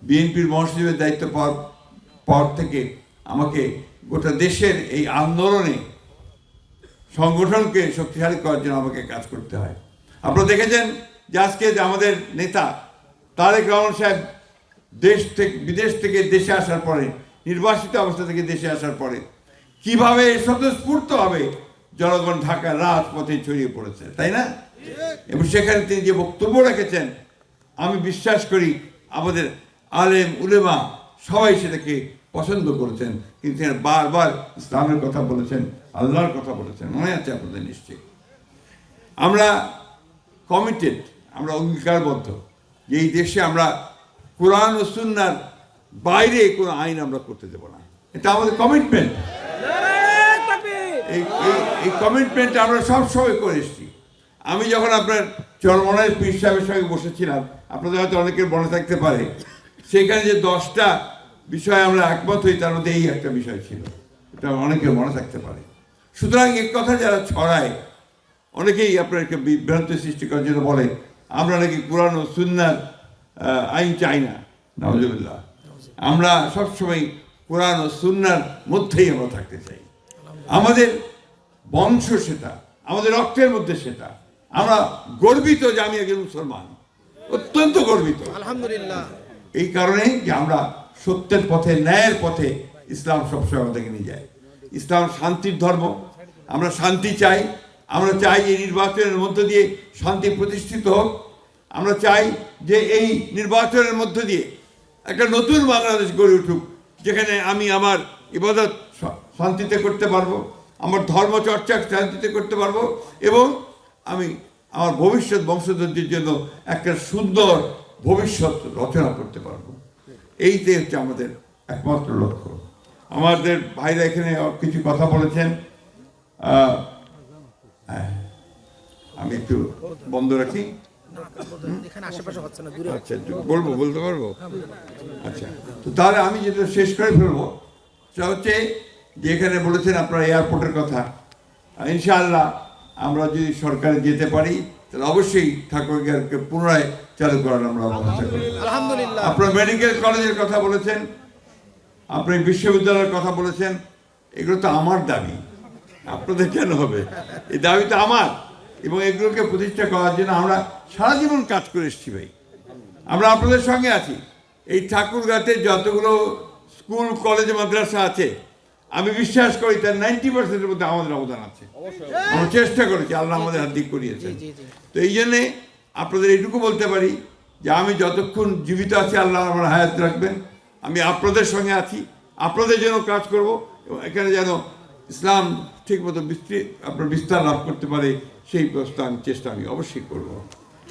বিএনপির মহাসচিবের দায়িত্ব পাওয়ার পর থেকে আমাকে গোটা দেশের এই আন্দোলনে সংগঠনকে শক্তিশালী করার জন্য আমাকে কাজ করতে হয়। আপনারা দেখেছেন যে আজকে যে আমাদের নেতা তারেক রহমান সাহেব বিদেশ থেকে দেশে আসার পরে, নির্বাসিত অবস্থা থেকে দেশে আসার পরে কিভাবে স্বতঃস্ফূর্তভাবে জনগণ ঢাকার রাজপথে ছড়িয়ে পড়েছে, তাই না? এবং সেখানে তিনি যে বক্তব্য রেখেছেন, আমি বিশ্বাস করি আমাদের আলেম উলেমা সবাই সেটাকে পছন্দ করেছেন। কিন্তু তিনি বারবার ইসলামের কথা বলেছেন, আল্লাহর কথা বলেছেন, মনে আছে আপনাদের নিশ্চয়ই। আমরা কমিটেড, আমরা অঙ্গীকারবদ্ধ যে এই দেশে আমরা কোরআন ও সুন্নাহর বাইরে কোনো আইন আমরা করতে দেব না। এটা আমাদের কমিটমেন্ট। এই কমিটমেন্ট আমরা সবসময় করে এসেছি। আমি যখন আপনার চরমনায় পীর সাহেবের সঙ্গে বসেছিলাম, আপনাদের হয়তো অনেকের মনে থাকতে পারে, সেখানে যে 10টা বিষয় আমরা একমত হই, তার মধ্যে এই একটা বিষয় ছিল, এটা অনেকের মনে থাকতে পারে। সুতরাং এক কথা যারা ছড়ায়, অনেকেই আপনাকে বিভ্রান্তি সৃষ্টি করার জন্য বলে আমরা নাকি কোরআন ও সুন্নাহর আইন চাই না। নাউজুবিল্লাহ। আমরা সবসময় কোরআন ও সুন্নাহর মধ্যেই আমরা থাকতে চাই। আমাদের বংশ সেটা, আমাদের রক্তের মধ্যে সেটা। আমরা গর্বিত যে আমি একজন মুসলমান, অত্যন্ত গর্বিত আলহামদুলিল্লাহ। এই কারণেই যে আমরা সত্যের পথে, ন্যায়ের পথে ইসলাম সবসময় আমাদেরকে নিয়ে যায়। ইসলাম শান্তির ধর্ম, আমরা শান্তি চাই। আমরা চাই এই নির্বাচনের মধ্য দিয়ে শান্তি প্রতিষ্ঠিত হোক। আমরা চাই যে এই নির্বাচনের মধ্য দিয়ে একটা নতুন বাংলাদেশ গড়ে উঠুক, যেখানে আমি আমার ইবাদত শান্তিতে করতে পারবো, আমার ধর্মচর্চা শান্তিতে করতে পারবো, এবং আমি আমার ভবিষ্যৎ বংশধরদের জন্য একটা সুন্দর ভবিষ্যৎ রচনা করতে পারবো। এইটাই হচ্ছে আমাদের একমাত্র লক্ষ্য। আমাদের ভাইরা এখানে কিছু কথা বলেছেন, আমি একটু বন্ধ রাখি। আচ্ছা, বলতে পারবো? আচ্ছা, তো তাহলে আমি যেটা শেষ করে ফেলবো সেটা হচ্ছে যে এখানে বলেছেন আপনারা এয়ারপোর্টের কথা। ইনশাআল্লাহ আমরা যদি সরকারে যেতে পারি তাহলে অবশ্যই ঠাকুরগাঁওকে পুনরায় চালু করার আমরা ব্যবস্থা করব। আলহামদুলিল্লাহ। আপনারা মেডিকেল কলেজের কথা বলেছেন, আপনি বিশ্ববিদ্যালয়ের কথা বলেছেন, এগুলো তো আমার দাবি, আপনাদের কেন হবে? এই দাবি তো আমার, এবং এগুলোকে প্রতিষ্ঠা করার জন্য আমরা সারা জীবন কাজ করে এসেছি ভাই। আমরা আপনাদের সঙ্গে আছি। এই ঠাকুরগাঁতে যতগুলো স্কুল কলেজ মাদ্রাসা আছে, আমি বিশ্বাস করি তার 90%-এর মধ্যে আমাদের অবদান আছে। আমরা চেষ্টা করেছি, আল্লাহ আমাদের হাত দিয়ে করিয়েছেন। তো এই জন্যে আপনাদের এইটুকু বলতে পারি যে আমি যতক্ষণ জীবিত আছি, আল্লাহ আমার হায়াত রাখবেন, আমি আপনাদের সঙ্গে আছি, আপনাদের জন্য কাজ করব, এবং এখানে যেন ইসলাম ঠিক মতো বিস্তার লাভ করতে পারে সেই চেষ্টা আমি অবশ্যই করব।